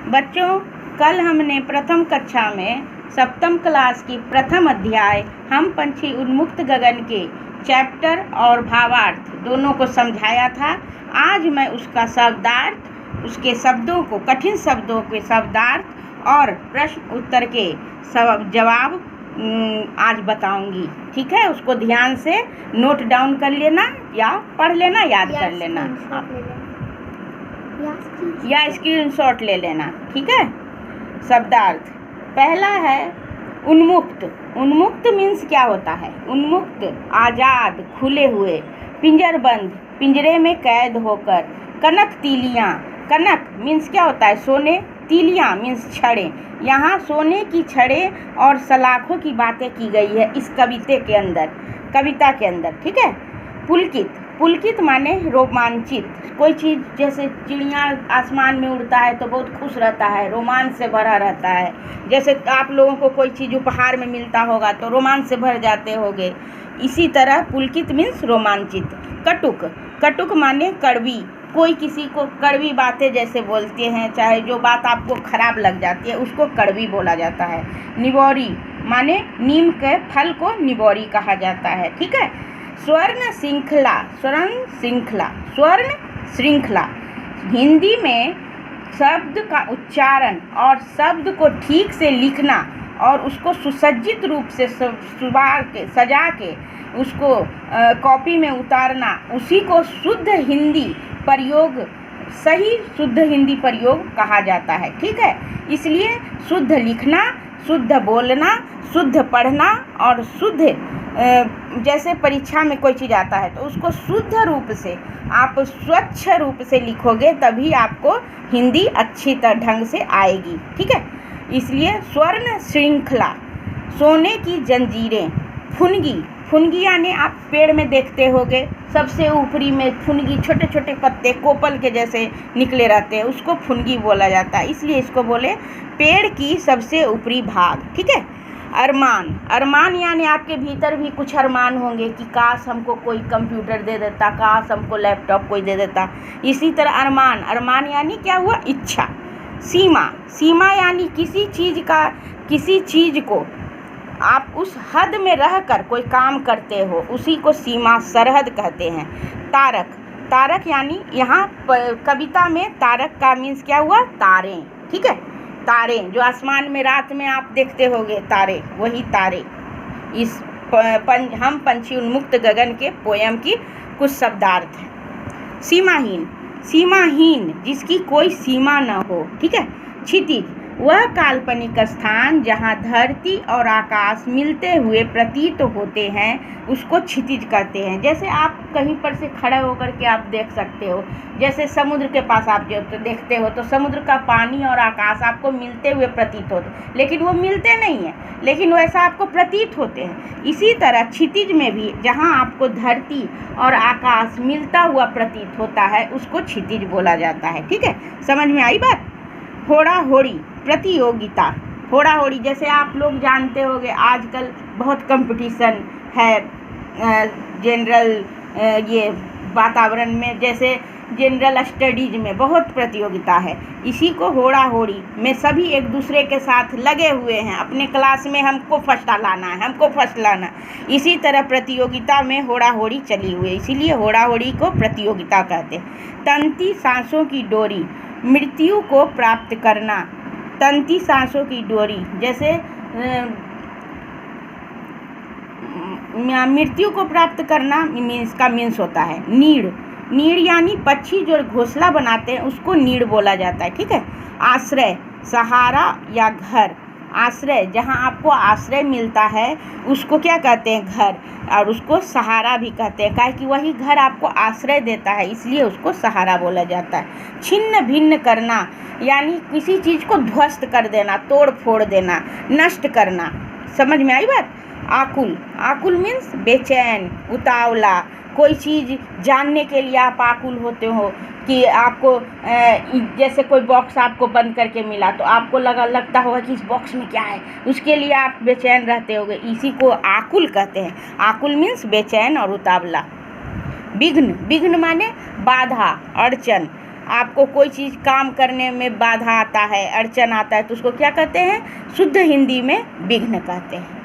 बच्चों, कल हमने प्रथम कक्षा में सप्तम क्लास की प्रथम अध्याय हम पंछी उन्मुक्त गगन के चैप्टर और भावार्थ दोनों को समझाया था। आज मैं उसका शब्दार्थ, उसके शब्दों को, कठिन शब्दों के शब्दार्थ और प्रश्न उत्तर के जवाब आज बताऊंगी। ठीक है, उसको ध्यान से नोट डाउन कर लेना या पढ़ लेना, याद कर लेना या स्क्रीनशॉट ले लेना। ठीक है। शब्दार्थ पहला है उन्मुक्त। उन्मुक्त मीन्स क्या होता है? उन्मुक्त, आज़ाद, खुले हुए, पिंजरबंद, पिंजरे में कैद होकर। कनक तीलियाँ। कनक मीन्स क्या होता है? सोने। तीलियाँ मीन्स छड़ें। यहाँ सोने की छड़ें और सलाखों की बातें की गई है इस कविता के अंदर। ठीक है। पुलकित। पुलकित माने रोमांचित। कोई चीज़, जैसे चिड़िया आसमान में उड़ता है तो बहुत खुश रहता है, रोमांच से भरा रहता है। जैसे आप लोगों को कोई चीज़ उपहार में मिलता होगा तो रोमांच से भर जाते होंगे। इसी तरह पुलकित मीन्स रोमांचित। कटुक। कटुक माने कड़वी। कोई किसी को कड़वी बातें जैसे बोलते हैं, चाहे जो बात आपको खराब लग जाती है उसको कड़वी बोला जाता है। निबोरी माने नीम के फल को निबोरी कहा जाता है। ठीक है। स्वर्ण श्रृंखला। स्वर्ण श्रृंखला। स्वर्ण श्रृंखला हिंदी में शब्द का उच्चारण और शब्द को ठीक से लिखना और उसको सुसज्जित रूप से सजा के उसको कॉपी में उतारना, उसी को शुद्ध हिंदी प्रयोग, सही शुद्ध हिंदी प्रयोग कहा जाता है। ठीक है। इसलिए शुद्ध लिखना, शुद्ध बोलना, शुद्ध पढ़ना और शुद्ध, जैसे परीक्षा में कोई चीज़ आता है तो उसको शुद्ध रूप से, आप स्वच्छ रूप से लिखोगे तभी आपको हिंदी अच्छी तरह ढंग से आएगी। ठीक है। इसलिए स्वर्ण श्रृंखला। सोने की जंजीरें। फुनगी। फुनगी यानी आप पेड़ में देखते होंगे, सबसे ऊपरी में फुनगी, छोटे छोटे पत्ते कोपल के जैसे निकले रहते हैं, उसको फुनगी बोला जाता है। इसलिए इसको बोले पेड़ की सबसे ऊपरी भाग। ठीक है। अरमान। अरमान यानी आपके भीतर भी कुछ अरमान होंगे कि काश हमको कोई कंप्यूटर दे देता, काश हमको लैपटॉप कोई दे देता। इसी तरह अरमान। अरमान यानी क्या हुआ? इच्छा। सीमा। सीमा यानी किसी चीज़ को आप उस हद में रहकर कोई काम करते हो, उसी को सीमा, सरहद कहते हैं। तारक। तारक यानी यहाँ कविता में तारक का मीन्स क्या हुआ? तारे। ठीक है। तारे जो आसमान में रात में आप देखते होंगे, तारे, वही तारे। इस हम पंछी उन्मुक्त गगन के पोयम की कुछ शब्दार्थ हैं। सीमाहीन। सीमाहीन जिसकी कोई सीमा न हो। ठीक है। क्षितिज वह काल्पनिक स्थान जहाँ धरती और आकाश मिलते हुए प्रतीत होते हैं उसको क्षितिज कहते हैं। जैसे आप कहीं पर से खड़े होकर के आप देख सकते हो, जैसे समुद्र के पास आप जो देखते हो तो समुद्र का पानी और आकाश आपको मिलते हुए प्रतीत होते, लेकिन वो मिलते नहीं हैं, लेकिन वैसा आपको प्रतीत होते हैं। इसी तरह क्षितिज में भी जहाँ आपको धरती और आकाश मिलता हुआ प्रतीत होता है उसको क्षितिज बोला जाता है। ठीक है। समझ में आई बात? होड़ा होड़ी। प्रतियोगिता। होड़ा होड़ी जैसे आप लोग जानते होंगे आजकल बहुत कंपटीशन है जनरल ये वातावरण में, जैसे जनरल स्टडीज में बहुत प्रतियोगिता है। इसी को होड़ा होड़ी में सभी एक दूसरे के साथ लगे हुए हैं, अपने क्लास में हमको फर्स्ट लाना है, हमको फर्स्ट लाना। इसी तरह प्रतियोगिता में होड़ा होड़ी चली हुई है, इसीलिए होड़ा होड़ी को प्रतियोगिता कहते हैं। तंती सांसों की डोरी। मृत्यु को प्राप्त करना। तंती सांसों की डोरी, जैसे मृत्यु को प्राप्त करना इसका मीन्स होता है नीड़। नीड़ यानी पक्षी जो घोंसला बनाते हैं उसको नीड़ बोला जाता है। ठीक है। आश्रय, सहारा या घर। आश्रय जहाँ आपको आश्रय मिलता है उसको क्या कहते हैं? घर। और उसको सहारा भी कहते हैं, काहे कि वही घर आपको आश्रय देता है, इसलिए उसको सहारा बोला जाता है। छिन्न भिन्न करना यानी किसी चीज़ को ध्वस्त कर देना, तोड़ फोड़ देना, नष्ट करना। समझ में आई बात? आकुल। आकुल मीन्स बेचैन, उतावला। कोई चीज़ जानने के लिए आप आकुल होते हो कि आपको जैसे कोई बॉक्स आपको बंद करके मिला तो आपको लगता होगा कि इस बॉक्स में क्या है, उसके लिए आप बेचैन रहते होगे, इसी को आकुल कहते हैं। आकुल मीन्स बेचैन और उतावला। विघ्न। विघ्न माने बाधा, अड़चन। आपको कोई चीज़ काम करने में बाधा आता है, अड़चन आता है, तो उसको क्या कहते हैं? शुद्ध हिंदी में विघ्न कहते हैं।